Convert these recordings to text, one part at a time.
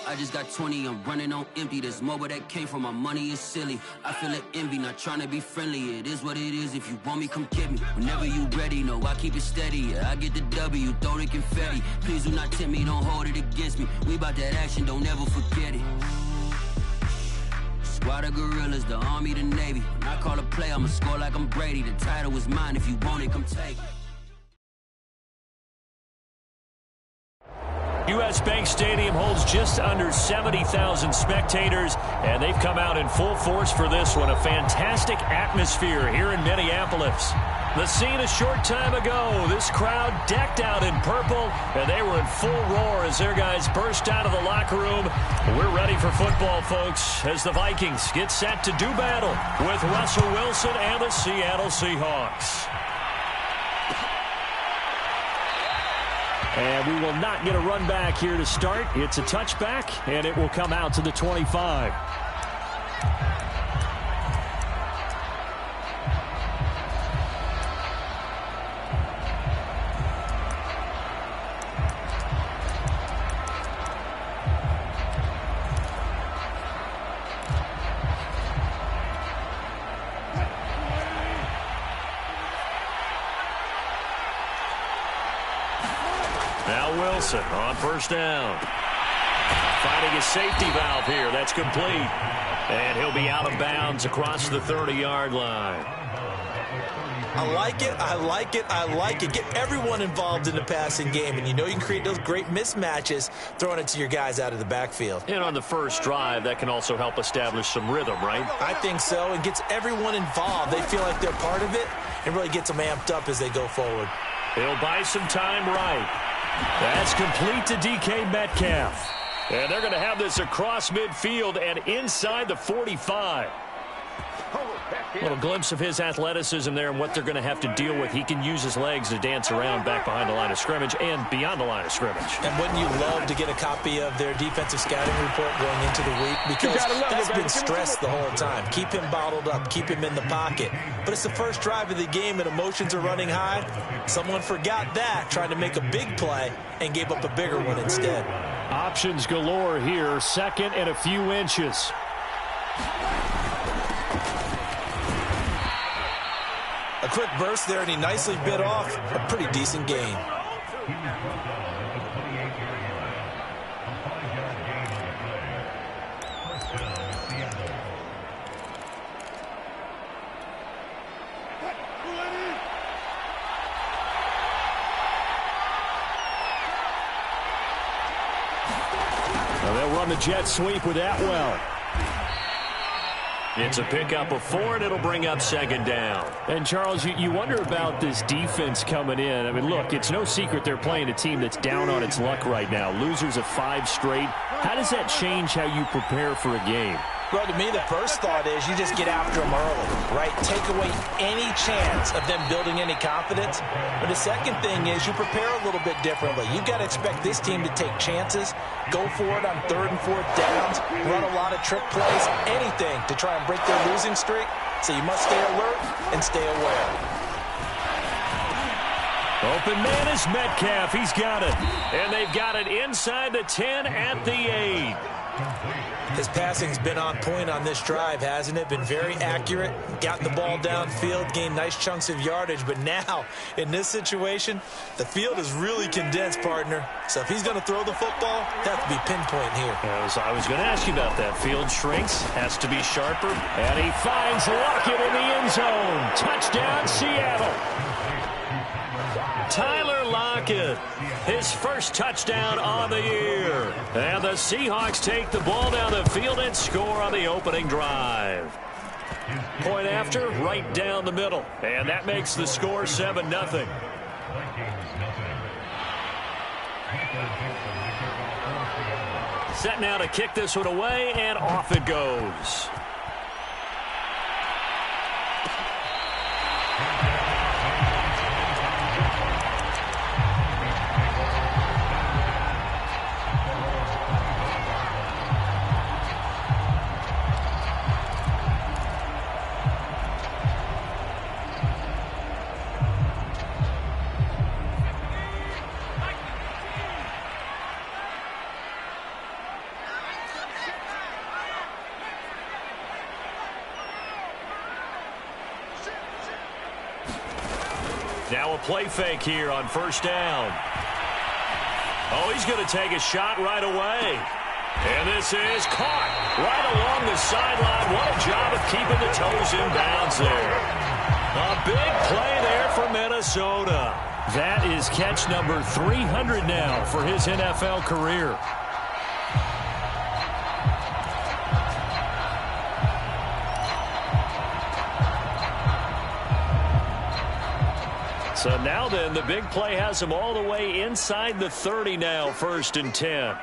I just got 20, I'm running on empty. There's more where that came from, my money is silly. I feel it envy, not trying to be friendly. It is what it is, if you want me, come get me. Whenever you ready, no, I keep it steady. Yeah, I get the W, throw the confetti. Please do not tempt me, don't hold it against me. We about that action, don't ever forget it. Squad of gorillas, the army, the navy. When I call a play, I'ma score like I'm Brady. The title is mine, if you want it, come take it. U.S. Bank Stadium holds just under 70,000 spectators, and they've come out in full force for this one. A fantastic atmosphere here in Minneapolis. The scene a short time ago, this crowd decked out in purple, and they were in full roar as their guys burst out of the locker room. We're ready for football, folks, as the Vikings get set to do battle with Russell Wilson and the Seattle Seahawks. And we will not get a run back here to start. It's a touchback, and it will come out to the 25. Wilson on first down. Finding a safety valve here. That's complete. And he'll be out of bounds across the 30-yard line. I like it. I like it. I like it. Get everyone involved in the passing game. And you know you can create those great mismatches throwing it to your guys out of the backfield. And on the first drive, that can also help establish some rhythm, right? I think so. It gets everyone involved. They feel like they're part of it and really gets them amped up as they go forward. He'll buy some time right. That's complete to DK Metcalf. And they're going to have this across midfield and inside the 45. A little glimpse of his athleticism there and what they're going to have to deal with. He can use his legs to dance around back behind the line of scrimmage and beyond the line of scrimmage. And wouldn't you love to get a copy of their defensive scouting report going into the week? Because that's been stressed the whole time. Keep him bottled up. Keep him in the pocket. But it's the first drive of the game and emotions are running high. Someone forgot that, trying to make a big play and gave up a bigger one instead. Options galore here. Second and a few inches. A quick burst there, and he nicely bit off a pretty decent gain. Well, they'll run the jet sweep with Atwell. It's a pickup of 4, and it'll bring up second down. And, Charles, you wonder about this defense coming in. I mean, look, it's no secret they're playing a team that's down on its luck right now. Losers of 5 straight. How does that change how you prepare for a game? Well, to me, the first thought is you just get after them early, right? Take away any chance of them building any confidence. But the second thing is you prepare a little bit differently. You've got to expect this team to take chances, go for it on 3rd and 4th downs, run a lot of trick plays, anything to try and break their losing streak. So you must stay alert and stay aware. Open man is Metcalf. He's got it. And they've got it inside the 10 at the 8. His passing's been on point on this drive, hasn't it? Been very accurate, gotten the ball downfield, gained nice chunks of yardage. But now, in this situation, the field is really condensed, partner. So if he's going to throw the football, that have to be pinpoint here. I was going to ask you about that. Field shrinks, has to be sharper. And he finds Lockett in the end zone. Touchdown, Seattle. Tyler Lockett, his first touchdown on the year. And the Seahawks take the ball down the field and score on the opening drive. Point after, right down the middle. And that makes the score 7-0. Set now to kick this one away, and off it goes. Now a play fake here on first down. Oh, he's going to take a shot right away. And this is caught right along the sideline. What a job of keeping the toes in bounds there. A big play there for Minnesota. That is catch number 300 now for his NFL career. So now then, the big play has him all the way inside the 30 now, 1st and 10.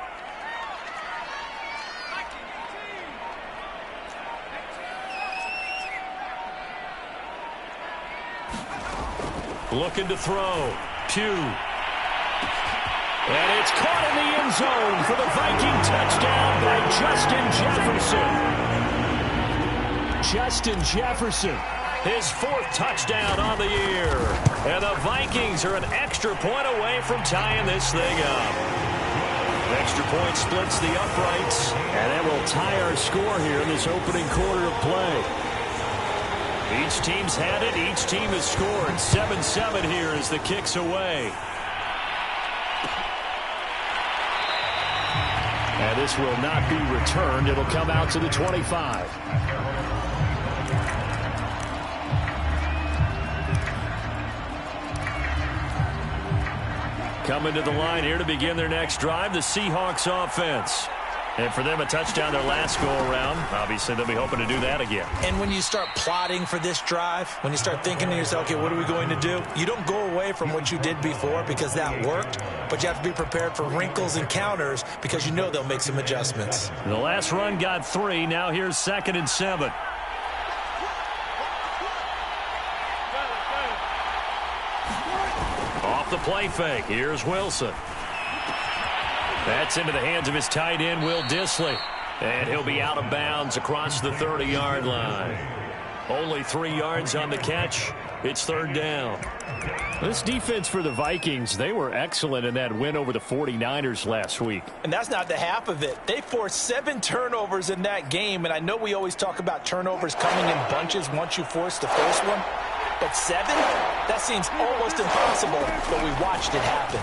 Looking to throw. Pugh. And it's caught in the end zone for the Viking touchdown by Justin Jefferson. Justin Jefferson, his 4th touchdown on the year. And the Vikings are an extra point away from tying this thing up. Extra point splits the uprights, and that will tie our score here in this opening quarter of play. Each team's had it. Each team has scored. 7-7 here as the kick's away. And this will not be returned. It'll come out to the 25. Coming to the line here to begin their next drive, the Seahawks offense. And for them, a touchdown their last go-around. Obviously, they'll be hoping to do that again. And when you start plotting for this drive, when you start thinking to yourself, okay, what are we going to do? You don't go away from what you did before because that worked, but you have to be prepared for wrinkles and counters because you know they'll make some adjustments. The last run got 3. Now here's 2nd and 7. Off the play fake. Here's Wilson. That's into the hands of his tight end, Will Dissly. And he'll be out of bounds across the 30-yard line. Only 3 yards on the catch. It's 3rd down. This defense for the Vikings, they were excellent in that win over the 49ers last week. And that's not the half of it. They forced 7 turnovers in that game, and I know we always talk about turnovers coming in bunches once you force the first one. But 7? That seems almost impossible, but we watched it happen.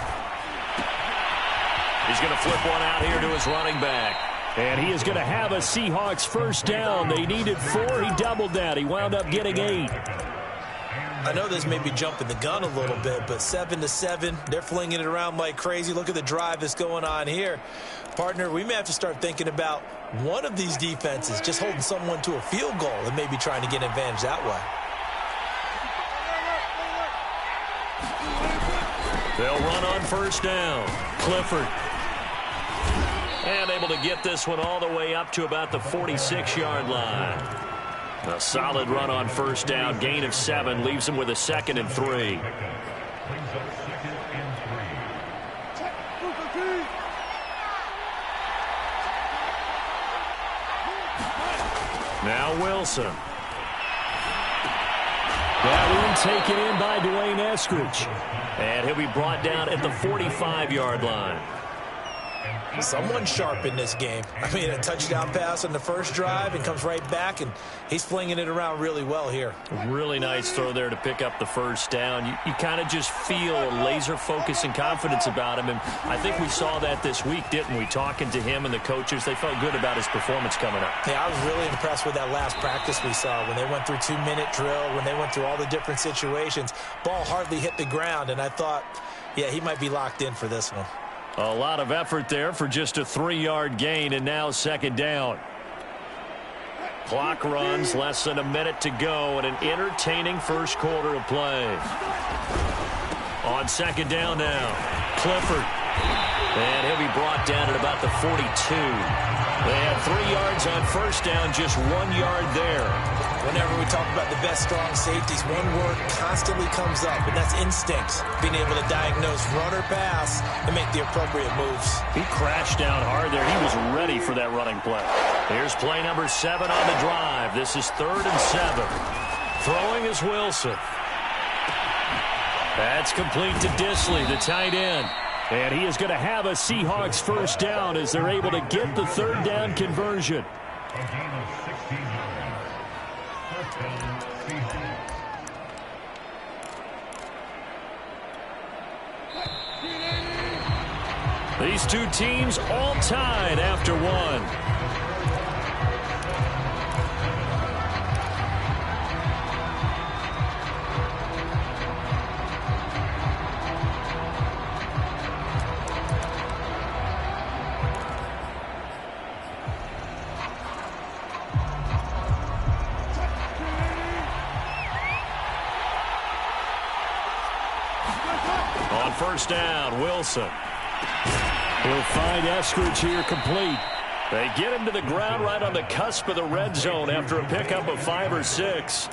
He's going to flip one out here to his running back. And he is going to have a Seahawks first down. They needed 4. He doubled that. He wound up getting 8. I know this may be jumping the gun a little bit, but 7-7, they're flinging it around like crazy. Look at the drive that's going on here. Partner, we may have to start thinking about one of these defenses just holding someone to a field goal and maybe trying to get an advantage that way. They'll run on first down. Clifford. And able to get this one all the way up to about the 46-yard line. A solid run on first down. Gain of 7 leaves him with a 2nd and 3. Now Wilson. That one taken in by Dwayne Eskridge. And he'll be brought down at the 45-yard line. Someone sharp in this game. I mean, a touchdown pass on the first drive and comes right back, and he's flinging it around really well here. Really nice throw there to pick up the first down. You kind of just feel a laser focus and confidence about him, and I think we saw that this week, didn't we? Talking to him and the coaches, they felt good about his performance coming up. Yeah, I was really impressed with that last practice we saw when they went through 2-minute drill, when they went through all the different situations. Ball hardly hit the ground, and I thought, yeah, he might be locked in for this one. A lot of effort there for just a 3-yard gain, and now 2nd down. Clock runs, less than a minute to go, and an entertaining first quarter of play. On 2nd down now, Clifford. And he'll be brought down at about the 42. They had 3 yards on first down, just 1 yard there. Whenever we talk about the best strong safeties, one word constantly comes up, and that's instincts. Being able to diagnose run or pass and make the appropriate moves. He crashed down hard there. He was ready for that running play. Here's play number 7 on the drive. This is 3rd and 7. Throwing is Wilson. That's complete to Dissly, the tight end. And he is going to have a Seahawks first down as they're able to get the 3rd down conversion. These two teams all tied after one. On first down, Wilson. He'll find Eskridge here complete. They get him to the ground right on the cusp of the red zone after a pickup of 5 or 6.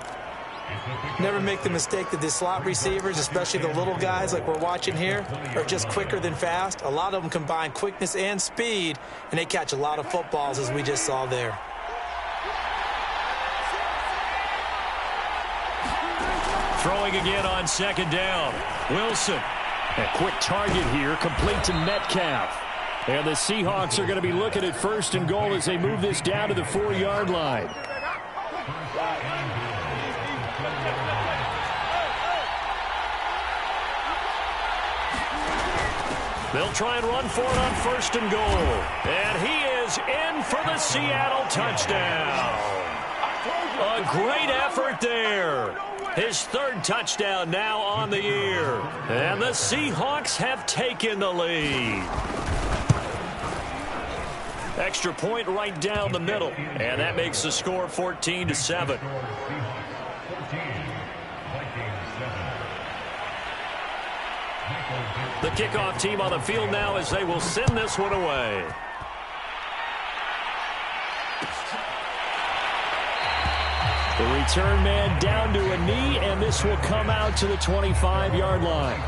Never make the mistake that the slot receivers, especially the little guys like we're watching here, are just quicker than fast. A lot of them combine quickness and speed, and they catch a lot of footballs, as we just saw there. Throwing again on second down. Wilson. A quick target here, complete to Metcalf. And the Seahawks are going to be looking at first and goal as they move this down to the 4-yard line. They'll try and run for it on first and goal. And he is in for the Seattle touchdown. A great effort there. His third touchdown now on the year. And the Seahawks have taken the lead. Extra point right down the middle. And that makes the score 14-7. The kickoff team on the field now as they will send this one away. The return man down to a knee, and this will come out to the 25-yard line.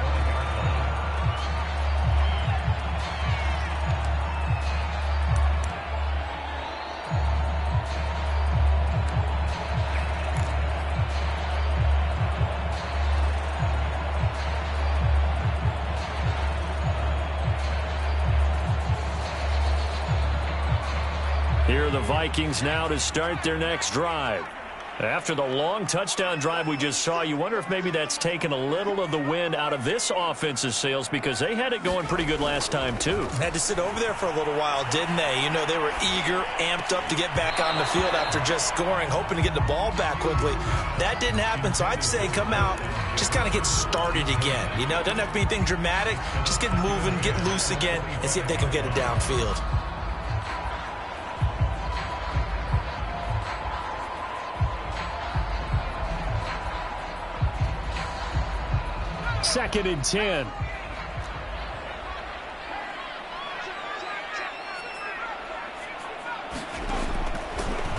Here are the Vikings now to start their next drive. After the long touchdown drive we just saw, you wonder if maybe that's taken a little of the wind out of this offense's sails because they had it going pretty good last time, too. Had to sit over there for a little while, didn't they? You know, they were eager, amped up to get back on the field after just scoring, hoping to get the ball back quickly. That didn't happen, so I'd say come out, just kind of get started again. You know, it doesn't have to be anything dramatic. Just get moving, get loose again, and see if they can get it downfield. Second and 10.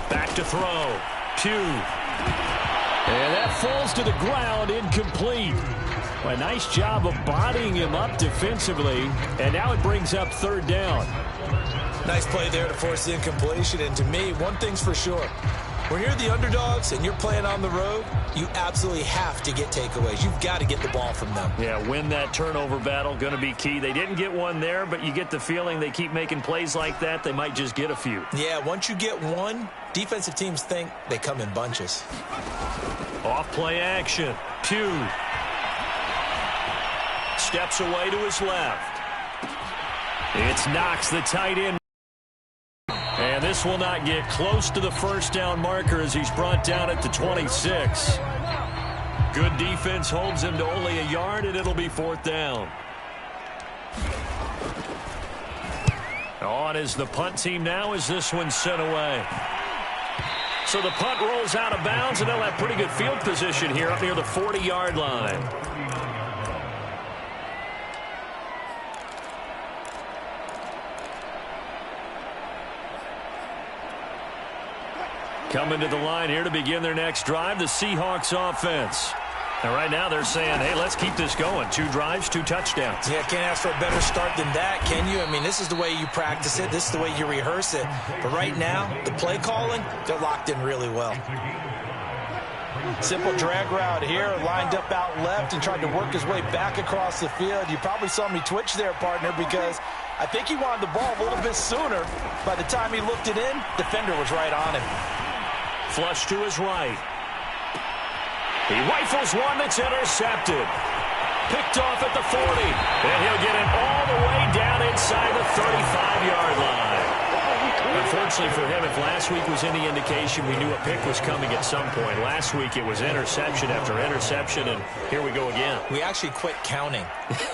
Back to throw. Pugh. And that falls to the ground, incomplete. A nice job of bodying him up defensively. And now it brings up third down. Nice play there to force the incompletion. And to me, one thing's for sure. When you're the underdogs and you're playing on the road, you absolutely have to get takeaways. You've got to get the ball from them. Yeah, win that turnover battle, going to be key. They didn't get one there, but you get the feeling they keep making plays like that, they might just get a few. Yeah, once you get one, defensive teams think they come in bunches. Off play action. Pugh. Steps away to his left. It's Knox, the tight end. And this will not get close to the first down marker as he's brought down at the 26. Good defense holds him to only a yard, and it'll be fourth down. On is the punt team now as this one's sent away. So the punt rolls out of bounds, and they'll have pretty good field position here up near the 40-yard line. Coming to the line here to begin their next drive, the Seahawks offense. And right now they're saying, hey, let's keep this going. 2 drives, 2 touchdowns. Yeah, can't ask for a better start than that, can you? I mean, this is the way you practice it. This is the way you rehearse it. But right now, the play calling, they're locked in really well. Simple drag route here, lined up out left and tried to work his way back across the field. You probably saw me twitch there, partner, because I think he wanted the ball a little bit sooner. By the time he looked it in, defender was right on him. Flush to his right. He rifles one that's intercepted. Picked off at the 40. And he'll get it all the way down inside the 35-yard line. Unfortunately for him, if last week was any indication, we knew a pick was coming at some point. Last week it was interception after interception, and here we go again. We actually quit counting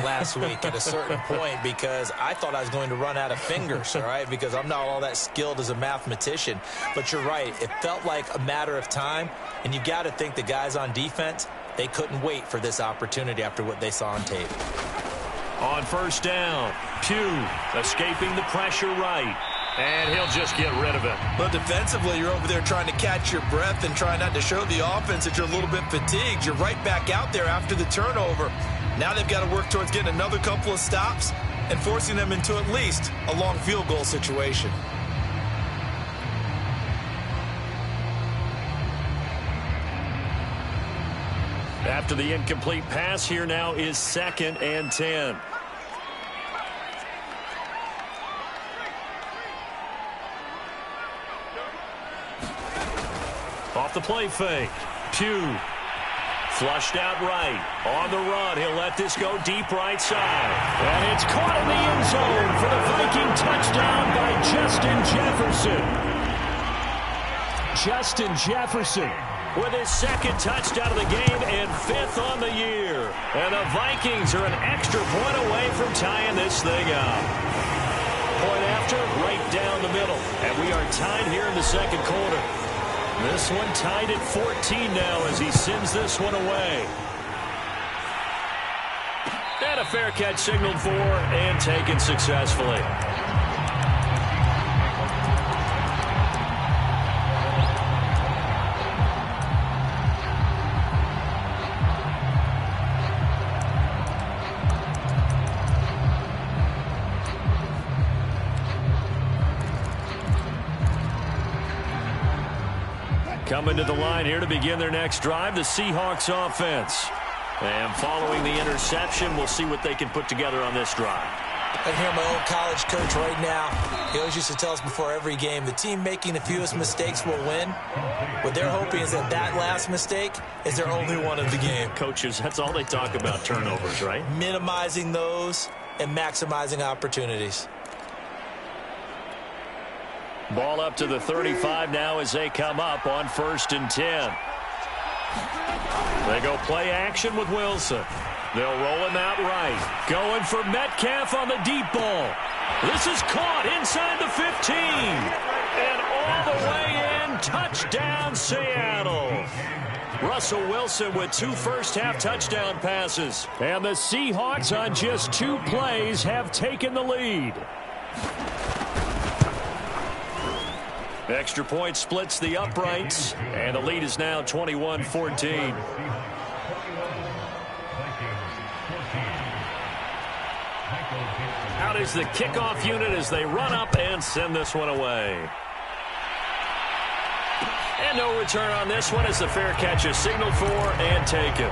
last week at a certain point because I thought I was going to run out of fingers, all right, because I'm not all that skilled as a mathematician. But you're right. It felt like a matter of time, and you got to think the guys on defense, they couldn't wait for this opportunity after what they saw on tape. On first down, Pugh escaping the pressure right. And he'll just get rid of it. But defensively, you're over there trying to catch your breath and try not to show the offense that you're a little bit fatigued. You're right back out there after the turnover. Now they've got to work towards getting another couple of stops and forcing them into at least a long field goal situation. After the incomplete pass, here now is 2nd and 10. Off the play fake. Pugh flushed out right. On the run, he'll let this go deep right side. And it's caught in the end zone for the Viking touchdown by Justin Jefferson. Justin Jefferson with his 2nd touchdown of the game and 5th on the year. And the Vikings are an extra point away from tying this thing up. Point after, right down the middle. And we are tied here in the 2nd quarter. This one tied at 14 now as he sends this one away. And a fair catch signaled for and taken successfully. Coming to the line here to begin their next drive, the Seahawks offense. And following the interception, we'll see what they can put together on this drive. I hear my old college coach right now. He always used to tell us before every game, the team making the fewest mistakes will win. What they're hoping is that that last mistake is their only one of the game. Coaches, that's all they talk about, turnovers, right? Minimizing those and maximizing opportunities. Ball up to the 35 now as they come up on 1st and 10. They go play action with Wilson. They'll roll him out right. Going for Metcalf on the deep ball. This is caught inside the 15. And all the way in, touchdown Seattle. Russell Wilson with 2 first-half touchdown passes. And the Seahawks on just 2 plays have taken the lead. Extra point splits the uprights, and the lead is now 21-14. Out is the kickoff unit as they run up and send this one away. And no return on this one as the fair catch is signaled for and taken.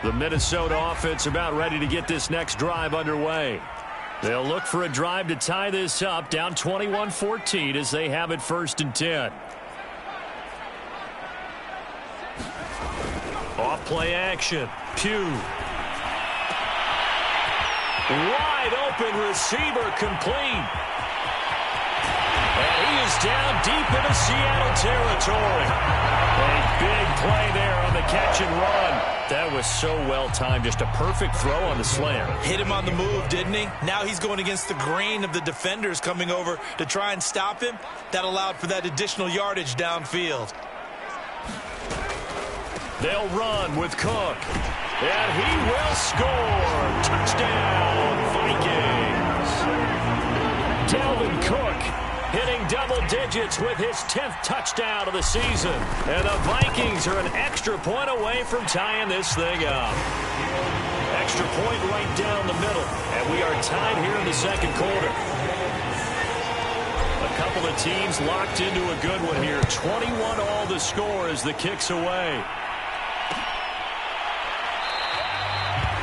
The Minnesota offense about ready to get this next drive underway. They'll look for a drive to tie this up, down 21-14 as they have it 1st and 10. Off play action. Pugh. Wide open receiver complete. And he is down deep into Seattle territory. A big play there on the catch and run. That was so well timed. Just a perfect throw on the slam. Hit him on the move, didn't he? Now he's going against the grain of the defenders coming over to try and stop him. That allowed for that additional yardage downfield. They'll run with Cook. And he will score. Touchdown, Vikings. Dalvin Cook hitting double digits with his 10th touchdown of the season. And the Vikings are an extra point away from tying this thing up. Extra point right down the middle. And we are tied here in the 2nd quarter. A A couple of teams locked into a good one here. 21 all the score as the kick's away.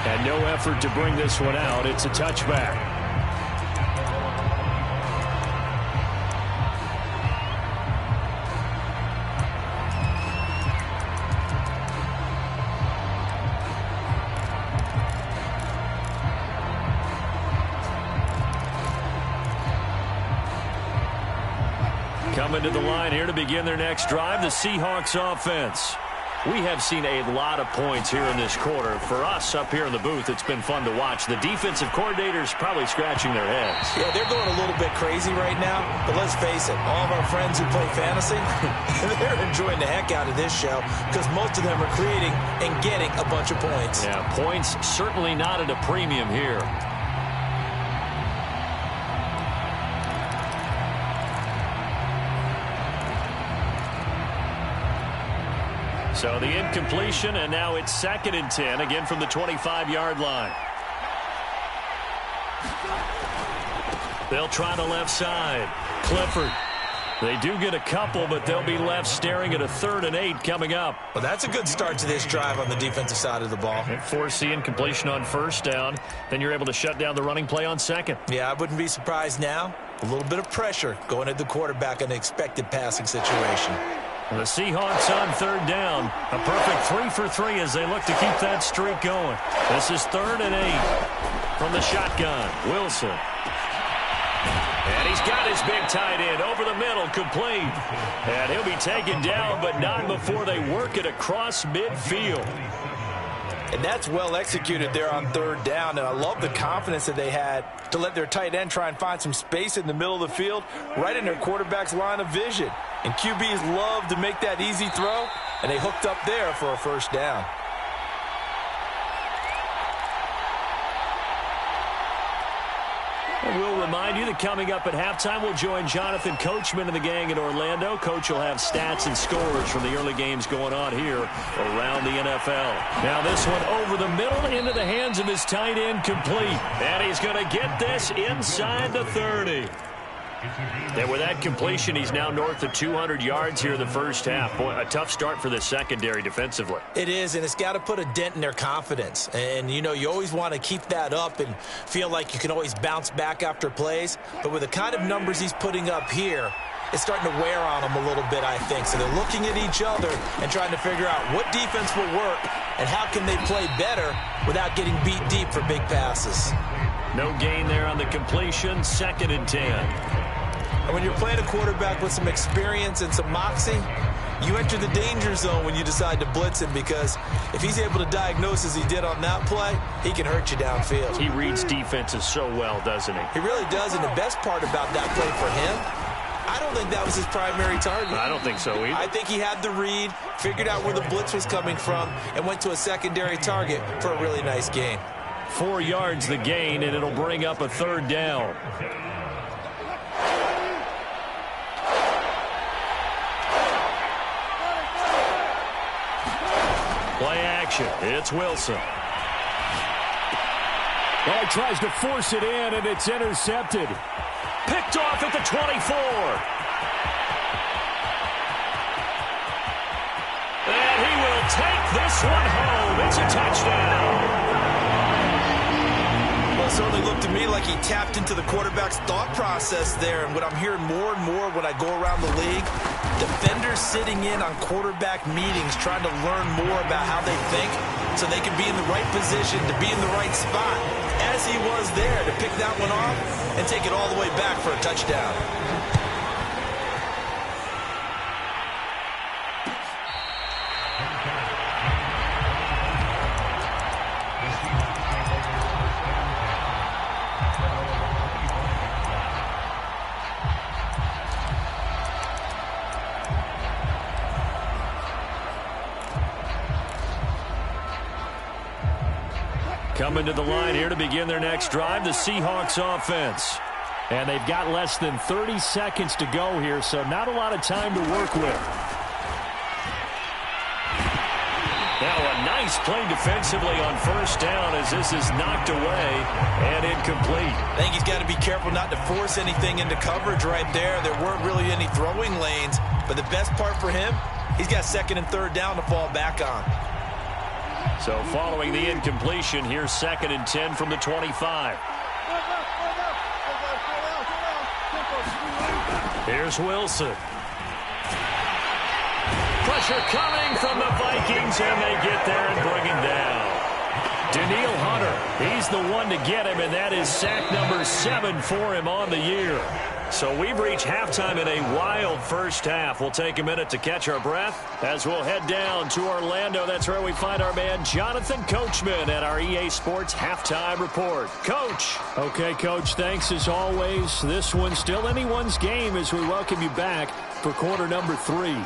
And no effort to bring this one out. It's a touchback. Coming to the line here to begin their next drive, the Seahawks offense. We have seen a lot of points here in this quarter. For us up here in the booth, it's been fun to watch. The defensive coordinators probably scratching their heads. Yeah, they're going a little bit crazy right now. But let's face it, all of our friends who play fantasy, they're enjoying the heck out of this show because most of them are creating and getting a bunch of points. Yeah, points certainly not at a premium here. So the incompletion, and now it's 2nd and 10, again from the 25-yard line. They'll try the left side. Clifford. They do get a couple, but they'll be left staring at a 3rd and 8 coming up. Well, that's a good start to this drive on the defensive side of the ball. And force the incompletion on 1st down. Then you're able to shut down the running play on 2nd. Yeah, I wouldn't be surprised now. A little bit of pressure going at the quarterback in an expected passing situation. The Seahawks on 3rd down. A perfect 3 for 3 as they look to keep that streak going. This is 3rd and 8 from the shotgun. Wilson. And he's got his big tight end over the middle, complete. And he'll be taken down, but not before they work it across midfield. And that's well executed there on 3rd down. And I love the confidence that they had to let their tight end try and find some space in the middle of the field, right in their quarterback's line of vision. And QBs love to make that easy throw, and they hooked up there for a 1st down. We'll remind you that coming up at halftime, we'll join Jonathan Coachman and the gang in Orlando. Coach will have stats and scores from the early games going on here around the NFL. Now this one over the middle into the hands of his tight end, complete. And he's going to get this inside the 30. And with that completion, he's now north of 200 yards here in the 1st half. Boy, a tough start for the secondary defensively. It is, and it's got to put a dent in their confidence. And, you know, you always want to keep that up and feel like you can always bounce back after plays. But with the kind of numbers he's putting up here, it's starting to wear on them a little bit, I think. So they're looking at each other and trying to figure out what defense will work and how can they play better without getting beat deep for big passes. No gain there on the completion, 2nd and 10. And when you're playing a quarterback with some experience and some moxie, you enter the danger zone when you decide to blitz him, because if he's able to diagnose as he did on that play, he can hurt you downfield. He reads defenses so well, doesn't he? He really does, and the best part about that play for him, I don't think that was his primary target. I don't think so either. I think he had the read, figured out where the blitz was coming from, and went to a secondary target for a really nice gain. 4 yards the gain, and it'll bring up a 3rd down. Play action. It's Wilson. Well, he tries to force it in, and it's intercepted. Picked off at the 24. And he will take this one home. It's a touchdown. Well, it certainly looked to me like he tapped into the quarterback's thought process there. And what I'm hearing more and more when I go around the league, defenders sitting in on quarterback meetings trying to learn more about how they think so they can be in the right position to be in the right spot, as he was there to pick that one off and take it all the way back for a touchdown. Coming to the line here to begin their next drive, the Seahawks offense. And they've got less than 30 seconds to go here, so not a lot of time to work with. Now a nice Nice play defensively on first down as this is knocked away and incomplete. I think he's got to be careful not to force anything into coverage right there. There weren't really any throwing lanes, but the best part for him, he's got second and third down to fall back on. So following the incompletion, here's 2nd and 10 from the 25. Here's Wilson. Pressure coming from the Vikings, and they get there and bring him down. Daniil Hunter, he's the one to get him, and that is sack number 7 for him on the year. So we've reached halftime in a wild first half. We'll take a minute to catch our breath as we'll head down to Orlando. That's where we find our man Jonathan Coachman at our EA Sports Halftime Report. Coach. Okay, Coach, thanks as always. This one's still anyone's game as we welcome you back for quarter number 3.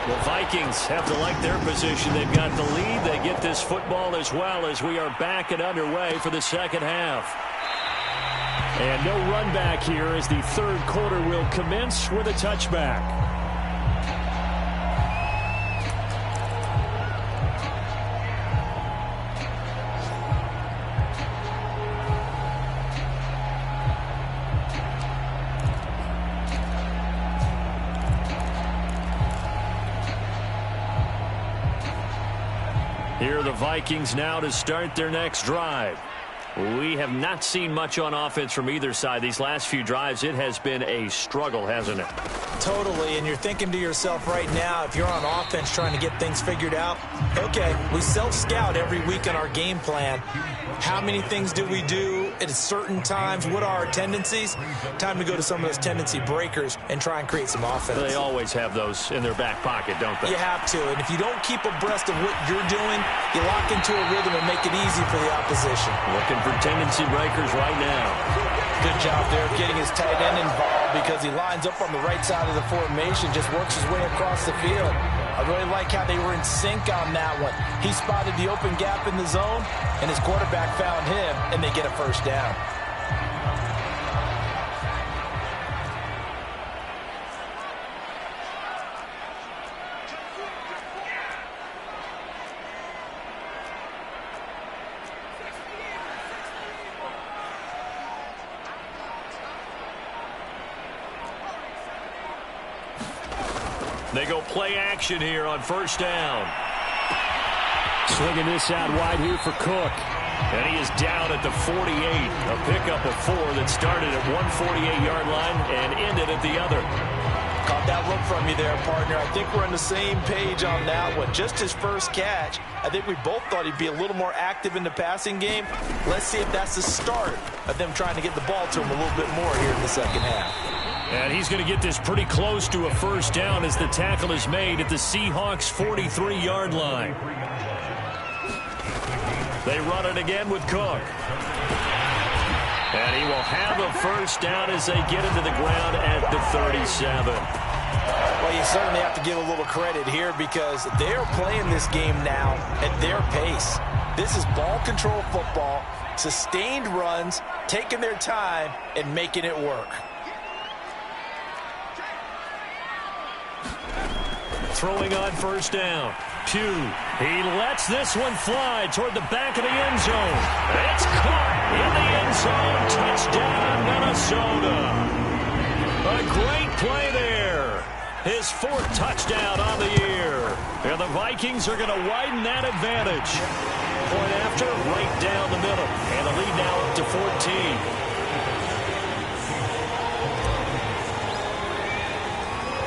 The Vikings have to like their position. They've got the lead. They get this football as well as we are back and underway for the second half. And no run back here as the third quarter will commence with a touchback. Here are the Vikings now to start their next drive. We have not seen much on offense from either side. These last few drives, it has been a struggle, hasn't it? Totally, and you're thinking to yourself right now, if you're on offense trying to get things figured out, okay, we self-scout every week on our game plan. How many things do we do at certain times? What are our tendencies? Time to go to some of those tendency breakers and try and create some offense. They always have those in their back pocket, don't they? You have to, and if you don't keep abreast of what you're doing, you lock into a rhythm and make it easy for the opposition. Looking for tendency breakers right now. Good job there of getting his tight end involved because he lines up on the right side of the formation, just works his way across the field. I really like how they were in sync on that one. He spotted the open gap in the zone, and his quarterback found him, and they get a first down. They go play action here on first down. Swinging this out wide here for Cook. And he is down at the 48. A pickup of 4 that started at 148-yard line and ended at the other. Caught that look from you there, partner. I think we're on the same page on that one. Just his first catch. I think we both thought he'd be a little more active in the passing game. Let's see if that's the start of them trying to get the ball to him a little bit more here in the second half. And he's going to get this pretty close to a first down as the tackle is made at the Seahawks' 43-yard line. They run it again with Cook. And he will have a first down as they get into the ground at the 37. Well, you certainly have to give a little credit here because they're playing this game now at their pace. This is ball control football, sustained runs, taking their time, and making it work. Throwing on first down. Pugh. He lets this one fly toward the back of the end zone. It's caught in the end zone. Touchdown, Minnesota. A great play there. His 4th touchdown on the year. And the Vikings are going to widen that advantage. Point after, right down the middle. And the lead now up to 14.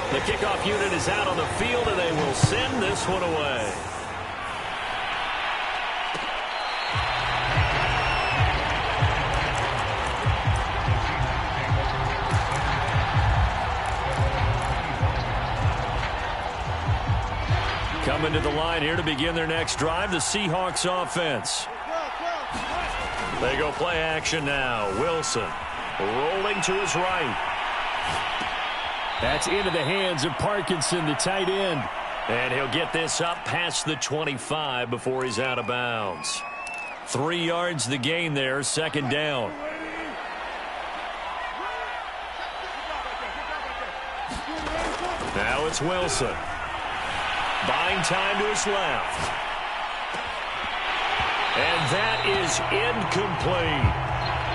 The kickoff unit is out on the field, and they will send this one away. Coming to the line here to begin their next drive, the Seahawks offense. They go play action now. Wilson rolling to his right. That's into the hands of Parkinson, the tight end. And he'll get this up past the 25 before he's out of bounds. 3 yards the gain there, second down. Now it's Wilson. Buying time to his left. And that is incomplete.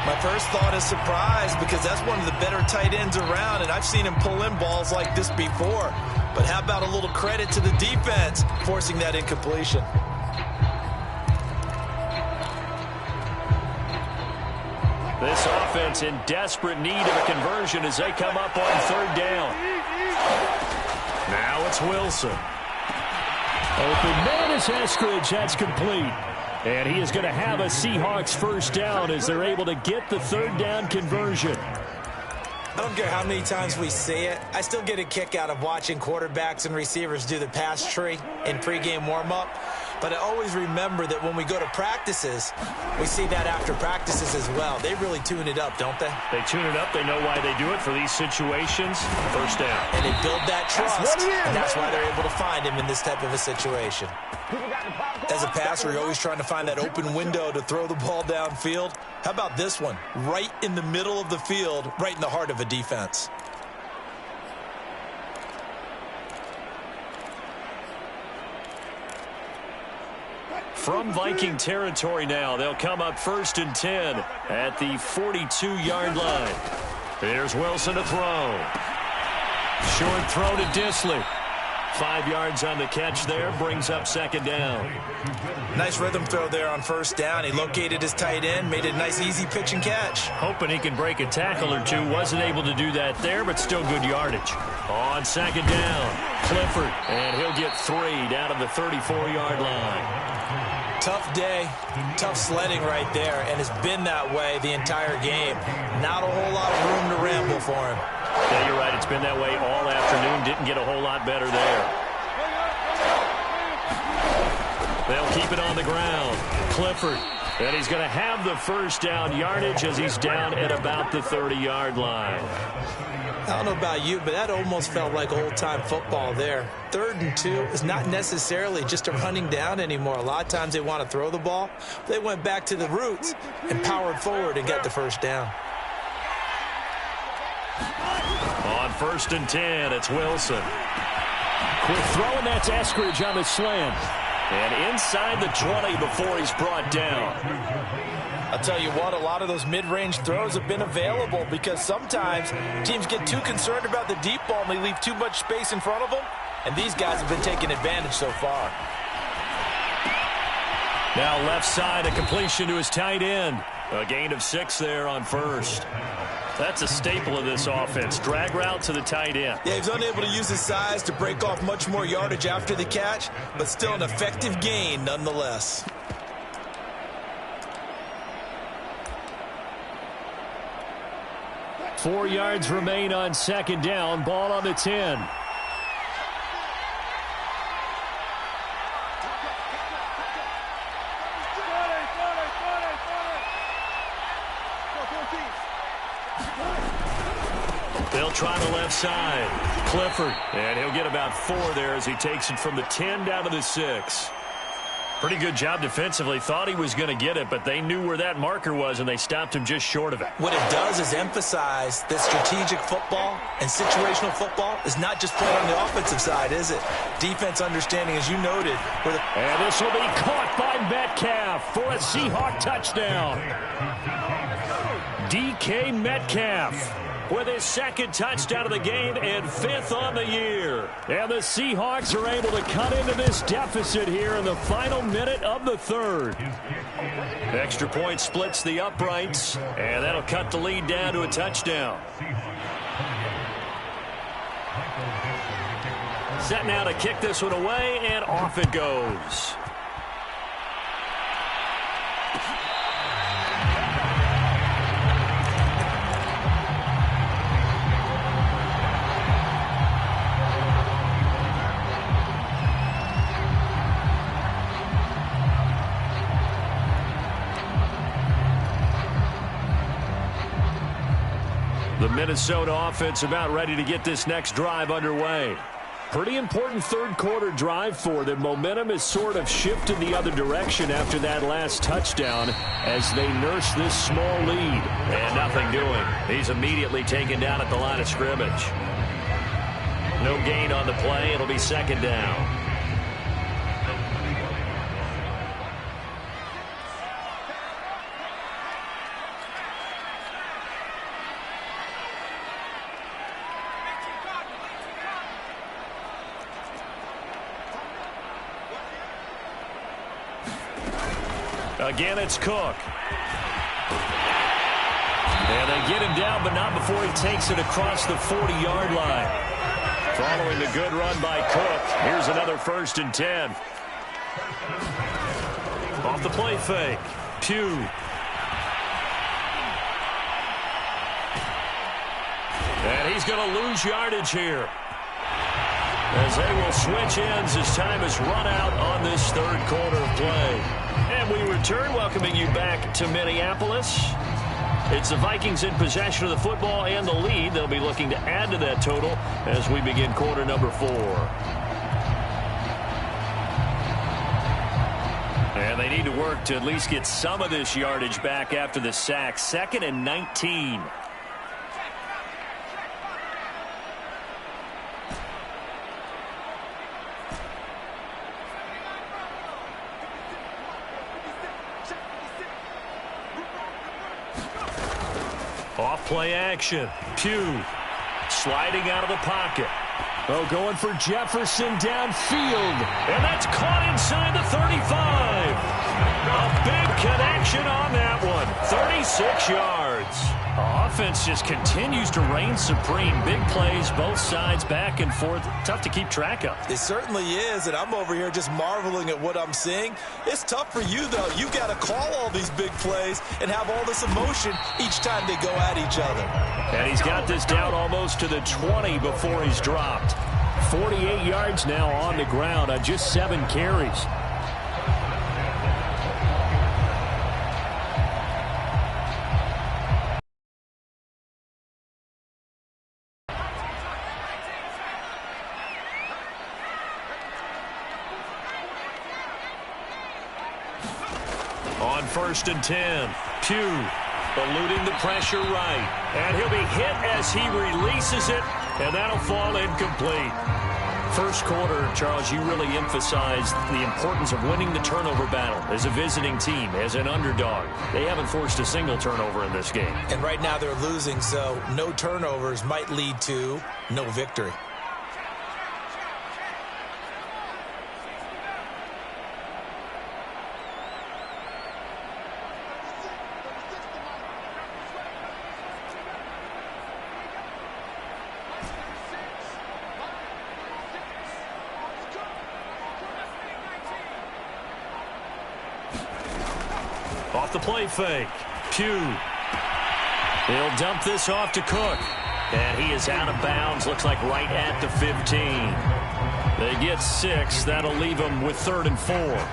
My first thought is surprise because that's one of the better tight ends around, and I've seen him pull in balls like this before. But how about a little credit to the defense forcing that incompletion? This offense in desperate need of a conversion as they come up on third down. Now it's Wilson. Open man is Eskridge. That's complete. And he is going to have a Seahawks first down as they're able to get the third down conversion. I don't care how many times we see it. I still get a kick out of watching quarterbacks and receivers do the pass tree in pregame warm-up. But I always remember that when we go to practices, we see that after practices as well. They really tune it up, don't they? They tune it up. They know why they do it for these situations. First down. And they build that trust, and that's why they're able to find him in this type of a situation. As a passer, you're always trying to find that open window to throw the ball downfield. How about this one? Right in the middle of the field, right in the heart of a defense. From Viking territory now, they'll come up 1st and 10 at the 42-yard line. Here's Wilson to throw. Short throw to Disley. 5 yards on the catch there, brings up 2nd down. Nice rhythm throw there on 1st down. He located his tight end, made it a nice easy pitch and catch. Hoping he can break a tackle or two. Wasn't able to do that there, but still good yardage. On 2nd down, Clifford, and he'll get 3 down to the 34-yard line. Tough day, tough sledding right there, and it's been that way the entire game. Not a whole lot of room to ramble for him. Yeah, you're right. It's been that way all afternoon. Didn't get a whole lot better there. They'll keep it on the ground. Clifford, and he's going to have the first down yardage as he's down at about the 30-yard line. I don't know about you, but that almost felt like old-time football there. 3rd and 2 is not necessarily just a running down anymore. A lot of times they want to throw the ball. They went back to the roots and powered forward and got the first down. On 1st and 10, it's Wilson. Quick throw, and that's Eskridge on the slant. And inside the 20 before he's brought down. I'll tell you what, a lot of those mid-range throws have been available because sometimes teams get too concerned about the deep ball and they leave too much space in front of them, and these guys have been taking advantage so far. Now left side, a completion to his tight end. A gain of 6 there on 1st. That's a staple of this offense. Drag route to the tight end. Yeah, he's unable to use his size to break off much more yardage after the catch, but still an effective gain nonetheless. Four yards remain on 2nd down. Ball on the 10. They'll try the left side. Clifford, and he'll get about 4 there as he takes it from the 10 down to the 6. Pretty good job defensively. Thought he was going to get it, but they knew where that marker was, and they stopped him just short of it. What it does is emphasize that strategic football and situational football is not just played on the offensive side, is it? Defense understanding, as you noted. And this will be caught by Metcalf for a Seahawk touchdown. DK Metcalf with his 2nd touchdown of the game and 5th on the year. And the Seahawks are able to cut into this deficit here in the final minute of the 3rd. Extra point splits the uprights, and that'll cut the lead down to a touchdown. Set now to kick this one away, and off it goes. The Minnesota offense about ready to get this next drive underway. Pretty important 3rd quarter drive for them. Momentum has sort of shifted the other direction after that last touchdown as they nurse this small lead. And nothing doing. He's immediately taken down at the line of scrimmage. No gain on the play. It'll be 2nd down. Again, it's Cook. And they get him down, but not before he takes it across the 40-yard line. Following the good run by Cook, here's another 1st and 10. Off the play fake. Pugh. And he's going to lose yardage here, as they will switch ends as time has run out on this 3rd quarter of play. And we return, welcoming you back to Minneapolis. It's the Vikings in possession of the football and the lead. They'll be looking to add to that total as we begin quarter number 4. And they need to work to at least get some of this yardage back after the sack. 2nd and 19. Off play action. Pugh sliding out of the pocket. Oh, going for Jefferson downfield. And that's caught inside the 35. A big connection on that one. 36 yards. Offense just continues to reign supreme. Big plays, both sides, back and forth. Tough to keep track of. It certainly is, and I'm over here just marveling at what I'm seeing. It's tough for you, though. You've got to call all these big plays and have all this emotion each time they go at each other. And he's got this down almost to the 20 before he's dropped. 48 yards now on the ground on just 7 carries. On 1st and 10, Pugh eluding the pressure right. And he'll be hit as he releases it, and that'll fall incomplete. First quarter, Charles, you really emphasized the importance of winning the turnover battle as a visiting team, as an underdog. They haven't forced a single turnover in this game. And right now they're losing, so no turnovers might lead to no victory. Off the play fake. Pugh. He'll dump this off to Cook. And he is out of bounds. Looks like right at the 15. They get 6. That'll leave them with 3rd and 4.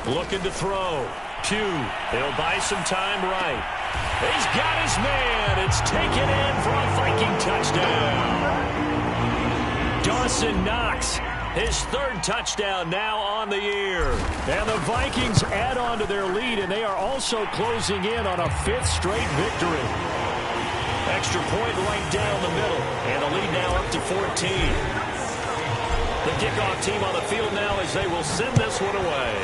Looking to throw. Pugh. He'll buy some time right. He's got his man. It's taken in for a Viking touchdown. Dawson Knox, his 3rd touchdown now on the year. And the Vikings add on to their lead, and they are also closing in on a 5th straight victory. Extra point right down the middle, and the lead now up to 14. The kickoff team on the field now as they will send this one away.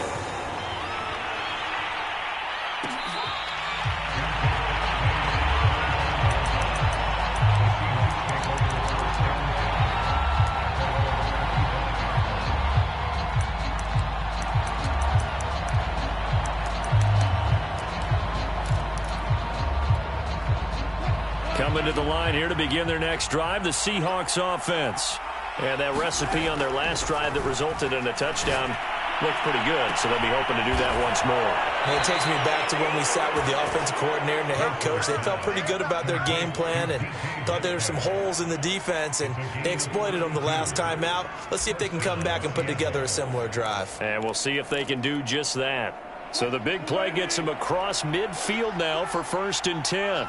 Coming to the line here to begin their next drive, the Seahawks offense. And that recipe on their last drive that resulted in a touchdown looked pretty good, so they'll be hoping to do that once more. And it takes me back to when we sat with the offensive coordinator and the head coach. They felt pretty good about their game plan and thought there were some holes in the defense, and they exploited them the last time out. Let's see if they can come back and put together a similar drive. And we'll see if they can do just that. So the big play gets them across midfield now for 1st and 10.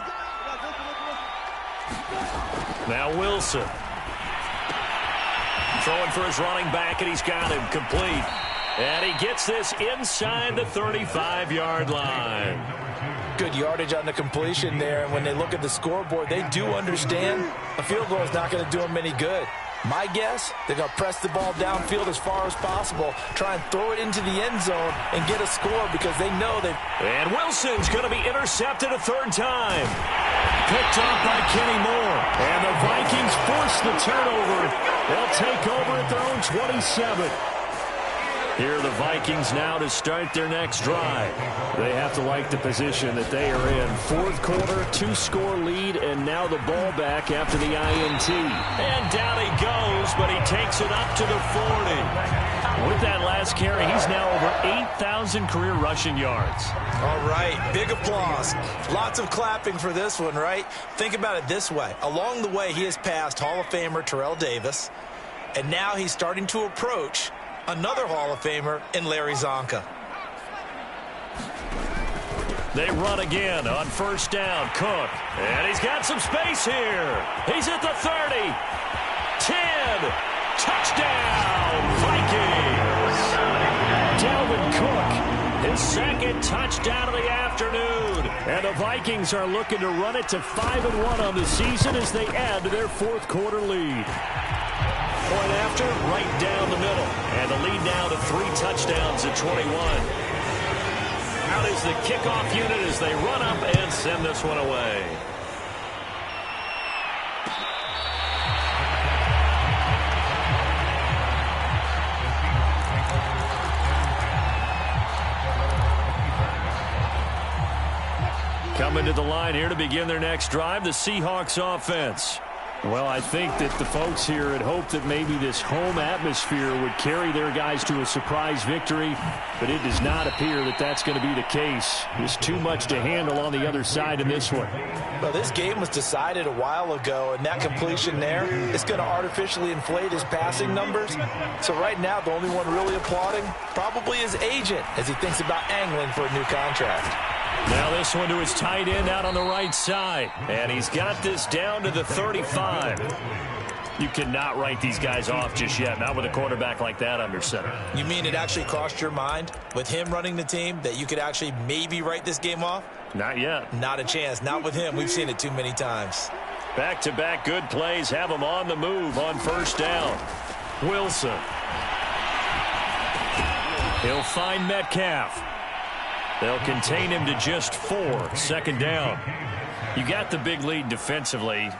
Now Wilson. Throwing for his running back, and he's got him complete. And he gets this inside the 35-yard line. Good yardage on the completion there, and when they look at the scoreboard, they do understand a field goal is not going to do them any good. My guess, they're going to press the ball downfield as far as possible, try and throw it into the end zone and get a score because they know they've... And Wilson's going to be intercepted a third time. Picked off by Kenny Moore. And the Vikings force the turnover. They'll take over at their own 27. Here are the Vikings now to start their next drive. They have to like the position that they are in. Fourth quarter, 2-score lead, and now the ball back after the INT. And down he goes, but he takes it up to the 40. With that last carry, he's now over 8,000 career rushing yards. All right, big applause. Lots of clapping for this one, right? Think about it this way. Along the way, he has passed Hall of Famer Terrell Davis, and now he's starting to approach another Hall of Famer in Larry Zonka. They run again on first down. Cook. And he's got some space here. He's at the 30. 10. Touchdown, Vikings. Dalvin Cook, his second touchdown of the afternoon. And the Vikings are looking to run it to 5-1 on the season as they add to their fourth quarter lead. Point after, right down the middle. And the lead now to 3 touchdowns at 21. Out is the kickoff unit as they run up and send this one away. Coming to the line here to begin their next drive, the Seahawks offense. Well, I think that the folks here had hoped that maybe this home atmosphere would carry their guys to a surprise victory, but it does not appear that that's going to be the case. There's too much to handle on the other side in this one. Well, this game was decided a while ago, and that completion there is going to artificially inflate his passing numbers. So right now, the only one really applauding probably his agent as he thinks about angling for a new contract. Now this one to his tight end out on the right side. And he's got this down to the 35. You cannot write these guys off just yet, not with a quarterback like that under center. You mean it actually crossed your mind with him running the team that you could actually maybe write this game off? Not yet. Not a chance. Not with him. We've seen it too many times. Back-to-back good plays have him on the move on first down. Wilson. He'll find Metcalf. They'll contain him to just 4. Second down. You got the big lead defensively.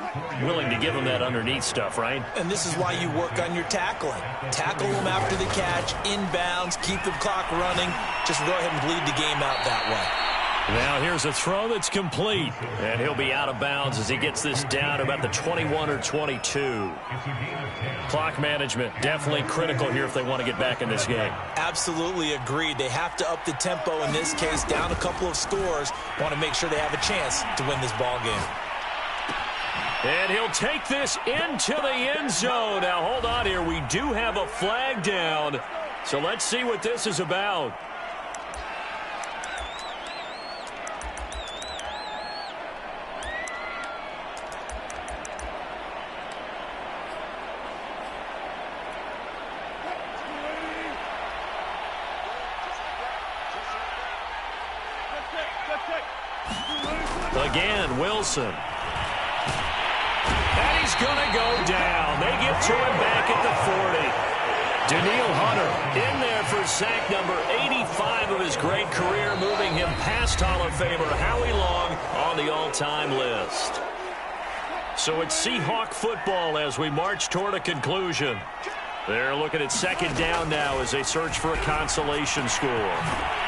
Willing to give him that underneath stuff, right? And this is why you work on your tackling. Tackle them after the catch, inbounds, keep the clock running. Just go ahead and bleed the game out that way. Now here's a throw that's complete. And he'll be out of bounds as he gets this down to about the 21 or 22. Clock management definitely critical here if they want to get back in this game. Absolutely agreed. They have to up the tempo in this case, down a couple of scores. Want to make sure they have a chance to win this ball game. And he'll take this into the end zone. Now hold on here. We do have a flag down. So let's see what this is about. Again, Wilson. And he's going to go down. They get to him back at the 40. Danielle Hunter in there for sack number 85 of his great career, moving him past Hall of Famer Howie Long on the all-time list. So it's Seahawk football as we march toward a conclusion. They're looking at second down now as they search for a consolation score.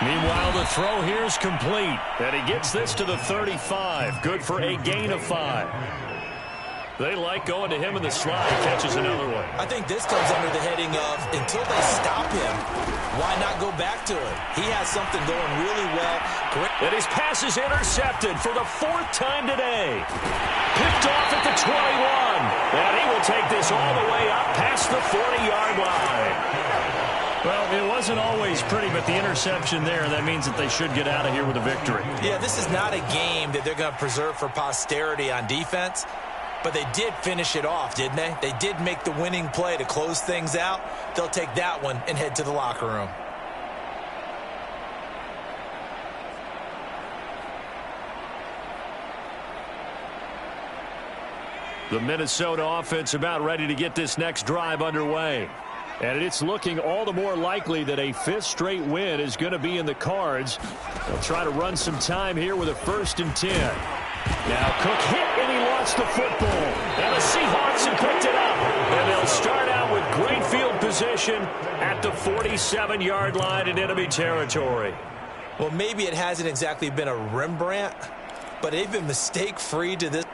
Meanwhile, the throw here is complete. And he gets this to the 35. Good for a gain of 5. They like going to him in the slot. He catches another one. I think this comes under the heading of until they stop him, why not go back to it? He has something going really well. And his pass is intercepted for the 4th time today. Picked off at the 21. And he will take this all the way up past the 40-yard line. Well, it wasn't always pretty, but the interception there, that means that they should get out of here with a victory. Yeah, this is not a game that they're going to preserve for posterity on defense. But they did finish it off, didn't they? They did make the winning play to close things out. They'll take that one and head to the locker room. The Minnesota offense about ready to get this next drive underway. And it's looking all the more likely that a fifth straight win is going to be in the cards. They'll try to run some time here with a 1st and 10. Now Cook hit and he lost the football. And the Seahawks have picked it up. And they'll start out with great field position at the 47-yard line in enemy territory. Well, maybe it hasn't exactly been a Rembrandt, but they've been mistake-free to this.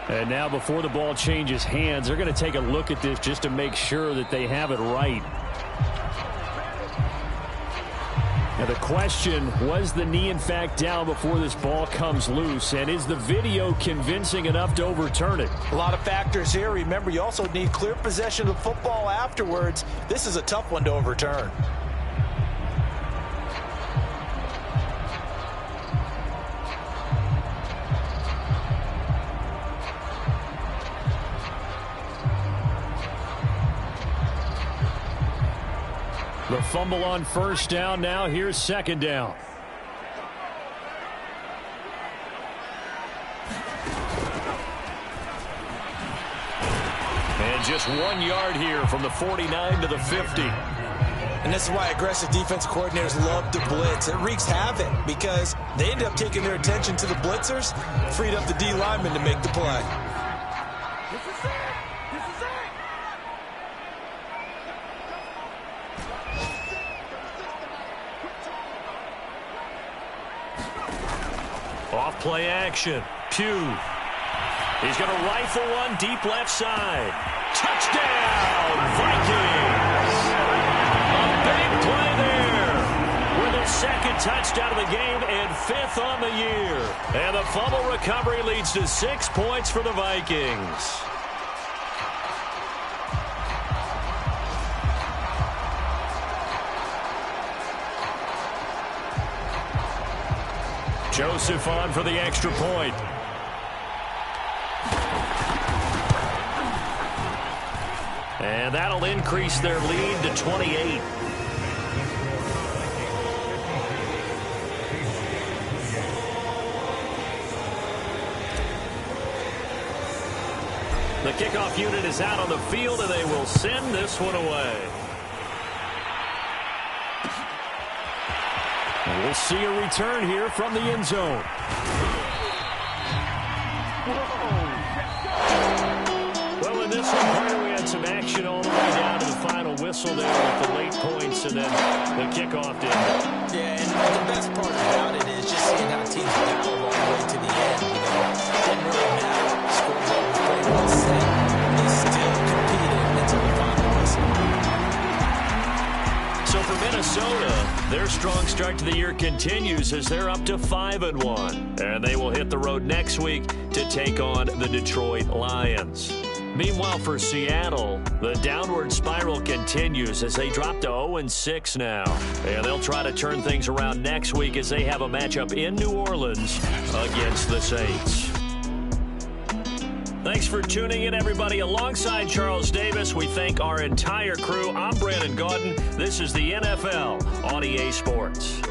And now before the ball changes hands, they're going to take a look at this just to make sure that they have it right. Now the question, was the knee in fact down before this ball comes loose? And is the video convincing enough to overturn it? A lot of factors here. Remember, you also need clear possession of the football afterwards. This is a tough one to overturn. The fumble on 1st down. Now here's 2nd down. And just 1 yard here from the 49 to the 50. And this is why aggressive defense coordinators love to blitz. It wreaks havoc because they end up taking their attention to the blitzers, freed up the D lineman to make the play. Off play action. Pugh. He's going to rifle one deep left side. Touchdown, Vikings! A big play there. With their 2nd touchdown of the game and 5th on the year. And the fumble recovery leads to 6 points for the Vikings. Joseph on for the extra point. And that'll increase their lead to 28. The kickoff unit is out on the field, and they will send this one away. We'll see a return here from the end zone. Well, in this one, we had some action all the way down to the final whistle there with the late points, and then the kickoff did. Yeah, and the best part about it is just seeing how teams battle all the way to the end. You know, it didn't really matter. Scores over play well set. They still competed until the final whistle. So for Minnesota, their strong start to the year continues as they're up to 5-1. And they will hit the road next week to take on the Detroit Lions. Meanwhile, for Seattle, the downward spiral continues as they drop to 0-6 now. And they'll try to turn things around next week as they have a matchup in New Orleans against the Saints. Thanks for tuning in, everybody. Alongside Charles Davis, we thank our entire crew. I'm Brandon Gaudin. This is the NFL on EA Sports.